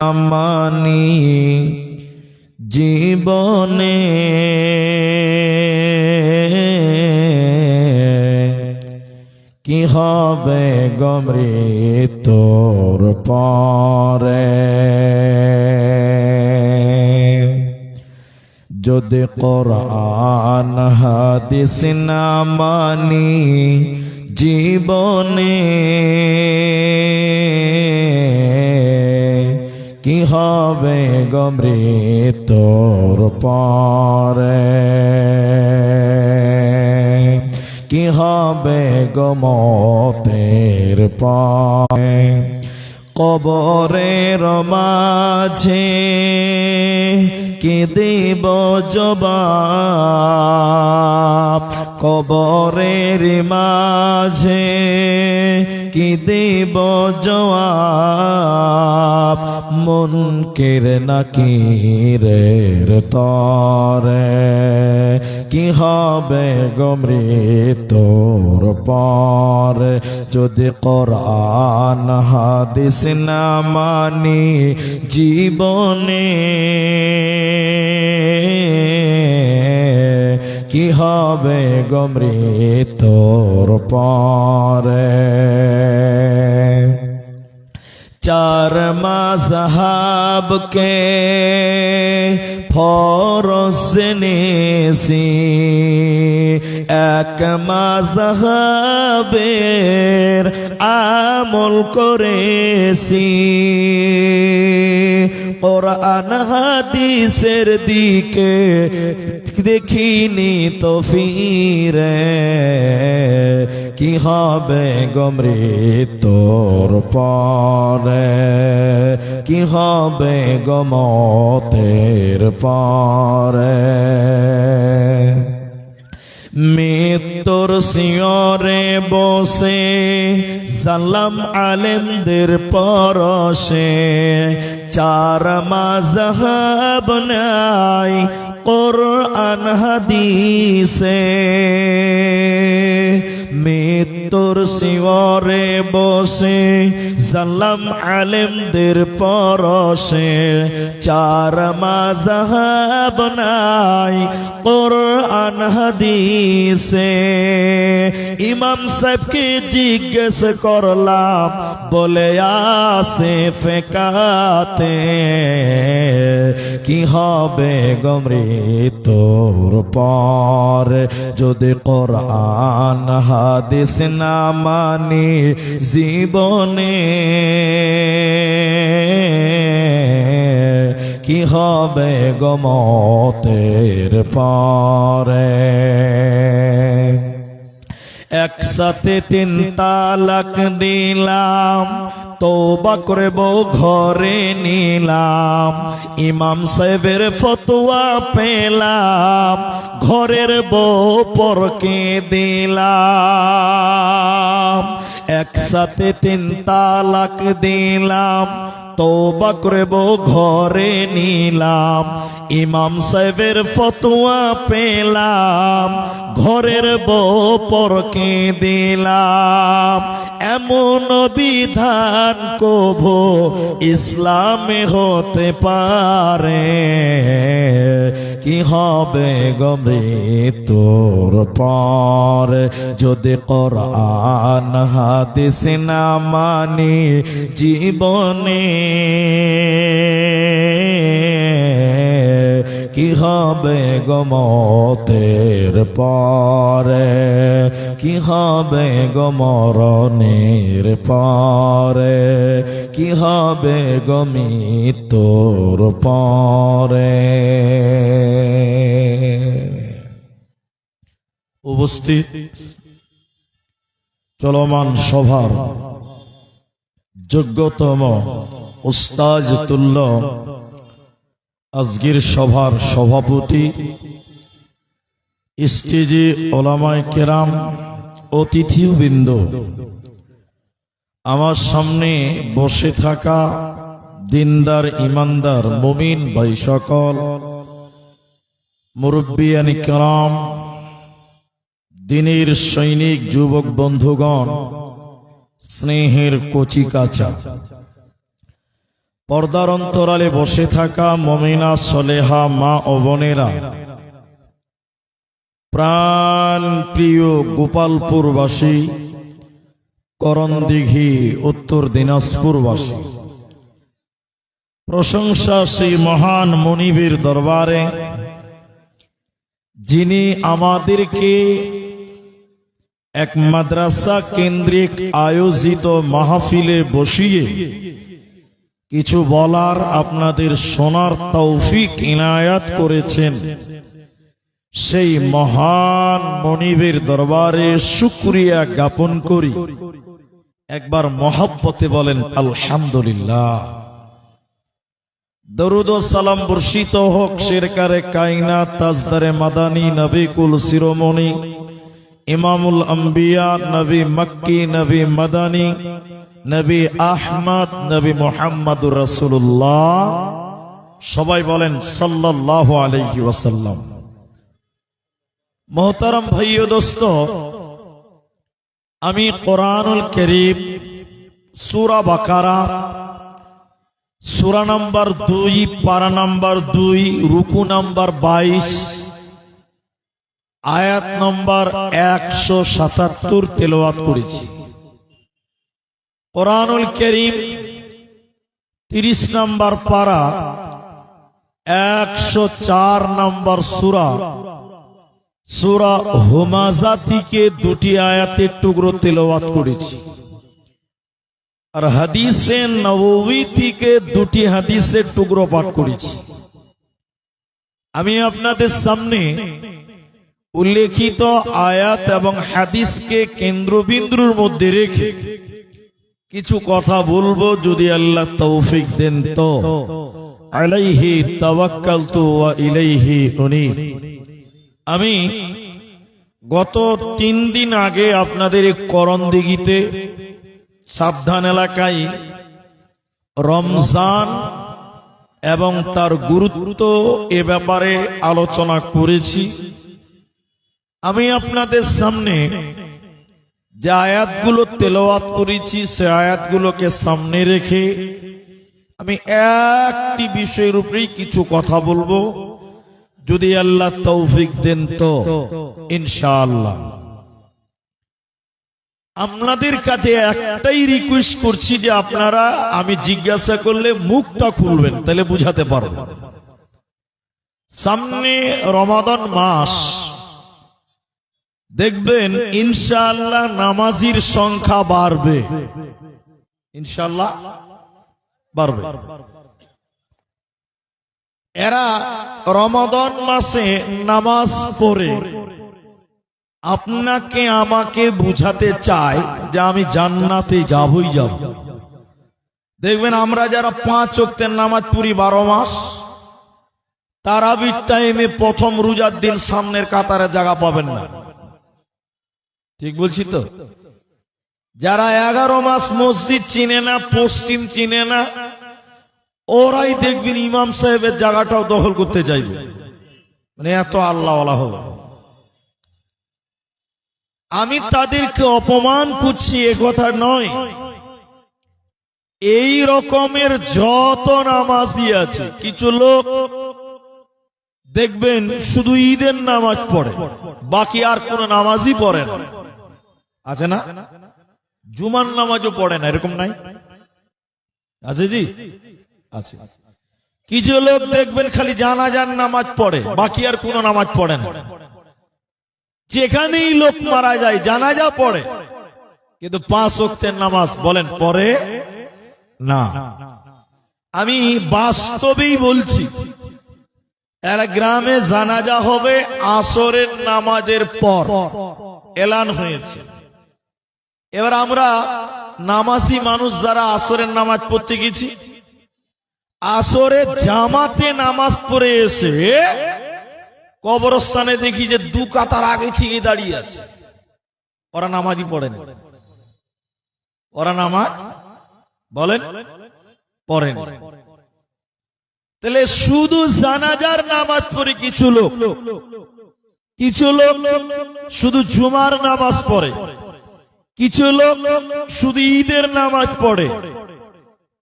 মানি জীবনে কি হবে মৃত্যুর পরে। যদি কোরআন হাদিস না মানি জীবনে কি হবে মৃত্যুর পরে। কি হবে মতের পরে। কবরের মাঝে কি দিব জবাব। কবরের মাঝে কি দিব জবাব। মুনকির নাকিরের তরে কি হবে মৃত্যুর পরে। যদি কোরআন হাদিস না মানি জীবনে কি হবে মৃত্যুর পরে। চার মাযহাবকে ফরজ জেনেছি, এক মাযহাবের আমল করেছি। কোরআন হাদিসের দিকে দেখিনি তো ফিরে কি হবে মৃত্যুর পরে। কি হবে মতের পরে। মৃত্যুর শিয়রে বসে সালাম আলেমদের পরশে। চার মাযহাব নাই কোরআন হাদিসে। মৃত্যুর শিয়রে বসে সালাম আলেমদের পরশে। চার মাযহাব নাই কোরআন হাদিসে। ইমাম সাহেবকে জিজ্ঞেস করলাম বলে আসে ফেকাতে কি হবে মৃত্যুর পরে। যদি কোরআন হাদিস না মানি জীবনে কি হবে মতের পরে। একসাথে 3 তালাক দিলাম, তওবা করে বউ ঘরে নিলাম। ইমাম সাহেবের ফতোয়া পেলাম, ঘরের বউ পরকে দিলাম। একসাথে 3 তালাক দিলাম, তওবা করে বউ ঘরে নিলাম। ইমাম সাহেবের ফতোয়া পেলাম, ঘরের বউ পরকে দিলাম। এমন বিধান কভু ইসলামে হতে পারে। কি হবে মৃত্যুর পরে। যদি কোরআন হাদিস না মানি জীবনে কি হবে মতের পরে। কি হবে মরণের পরে। কি হবে মৃত্যুর পরে। উপস্থিত চলমান সভার যোগ্যতম উস্তাজ তুল্য আজকের সভার সভাপতি, স্টেজে ওলামায়ে কেরাম, অতিথিবৃন্দ, আমার সামনে বসে থাকা দিনদার ইমানদার মুমিন ভাই সকল, মুরব্বিয়ানি কেরাম, দিনের সৈনিক যুবক বন্ধুগণ, স্নেহের কচি কাঁচা, পর্দার অন্তরালে বসে থাকা মুমিনা সলেহা মা ও বোনেরা, প্রাণ প্রিয় গোপালপুরবাসী, করণদিঘি উত্তর দিনাজপুরবাসী, প্রশংসা সেই মহান মনিবের দরবারে যিনি আমাদেরকে এক মাদ্রাসা কেন্দ্রিক আয়োজিত মাহফিলে বসিয়ে কিছু বলার, আপনাদের শোনার তৌফিক ইনায়াত করেছেন। সেই মহান মনিবের দরবারে শুকরিয়া জ্ঞাপন করি। একবার মহব্বতে বলেন আলহামদুলিল্লাহ। দরুদ ও সালাম বর্ষিত হোক শেরকারে কায়নাত তাজদারে মাদানী নবী কুল শিরোমণি ইমামুল আম্বিয়া নবী মক্কি নবী মাদানী নবী আহমদ নবী মুহাম্মদুর রাসূলুল্লাহ, সবাই বলেন সাল্লাল্লাহু আলাইহি ওয়াসাল্লাম। মোহতারাম ভাই ও দোস্ত, আমি কোরআনুল কারীম সূরা বাকারা সূরা নাম্বার 2 পারা নাম্বার 2 রুকু নাম্বার 22 আয়াত নাম্বার 177 তেলাওয়াত করেছি। কোরআনুল কারীম 30 নাম্বার পারা 104 নাম্বার সূরা সূরা হুমাযা থেকে দুটি আয়াতের টুকরো তেলাওয়াত করেছি, আর হাদিসে নববী থেকে দুটি হাদিসের টুকরো পাঠ করেছি। আমি আপনাদের সামনে উল্লেখিত আয়াত এবং হাদিসকে কেন্দ্রবিন্দুর মধ্যে রেখে কিছু কথা বলবো, যদি আল্লাহ তৌফিক দেন তো। আলাইহি তাওয়াক্কালতু ওয়া ইলাইহি উনীব। আমি গত 3 দিন আগে আপনাদের করণদিঘিতে সাবধান এলাকায় রমজান এবং তার গুরুত্ব এ ব্যাপারে আলোচনা করেছি। আমি আপনাদের সামনে যে আয়াতগুলো তেলাওয়াত করেছি সে আয়াতগুলোকে সামনে রেখে আমি একটি বিষয়ের উপরেই কিছু কথা বলবো, যদি আল্লাহ তৌফিক দেন তো ইনশাআল্লাহ। আপনাদের কাছে একটাই রিকোয়েস্ট করছি যে আপনারা আমি জিজ্ঞাসা করলে মুখটা খুলবেন, তাহলে বুঝাতে পারবো। সামনে রমাদান মাস, দেখবেন ইনশাআল্লাহ নামাজির সংখ্যা বাড়বে, ইনশাআল্লাহ বাড়বে। এরা রমাদান মাসে নামাজ পড়ে আপনাকে আমাকে বুঝাতে চায় যে আমি জান্নাতে যাবই যাব। দেখবেন আমরা যারা 5 ওয়াক্তের নামাজ পড়ি 12 মাস, তারাবির টাইমে প্রথম রোজার দিন সামনের কাতারে জায়গা পাবেন না। ঠিক বলছি তো? যারা 11 মাস মসজিদ চিনে না, পশ্চিম চিনে না, ওরাই দেখবেন ইমাম সাহেবের জায়গাটাও দখল করতে চাইবে, মানে এত আল্লাহওয়ালা হবে। আমি তাদেরকে অপমান করছি এ কথা নয়, এই রকমের যত নামাজি আছে, কিছু লোক দেখবেন শুধু ঈদের নামাজ পড়ে, বাকি আর কোন নামাজই পড়ে না, আছে না? জুমার নামাজও পড়ে না, এরকম নাই? আছে জি, আছে। কিছু লোক দেখবেন খালি জানাজার নামাজ পড়ে, বাকি আর কোন নামাজ পড়ে না। যেখানেই লোক মারা যায় জানাজা পড়ে, কিন্তু 5 ওয়াক্তের নামাজ বলেন পড়ে না। আমি বাস্তবেই বলছি, একটা গ্রামে জানাজা হবে আসরের নামাজের পর, এলান হয়েছে। এবার আমরা নামাজি মানুষ যারা আসরের নামাজ পড়তে গেছি, আসরে জামাতে নামাজ পড়ে এসে কবরস্থানে দেখি যে 2 কাতার আগে থেকে দাঁড়িয়ে আছে, ওরা নামাজই পড়ে না। ওরা নামাজ বলেন পড়েন। তাহলে শুধু জানাজার নামাজ পড়ে কিছু লোক, কিছু লোক শুধু জুমার নামাজ পড়ে, কিছু লোক শুধু ঈদের নামাজ পড়ে,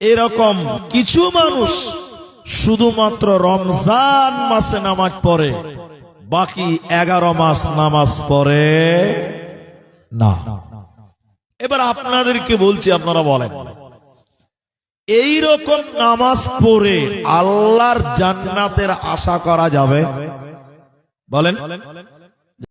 এরকম কিছু মানুষ শুধুমাত্র রমজান মাসে নামাজ পড়ে, বাকি 11 মাস নামাজ পড়ে না। এবার আপনাদেরকে বলছি, আপনারা বলেন, এই রকম নামাজ পড়ে আল্লাহর জান্নাতের আশা করা যাবে? বলেন।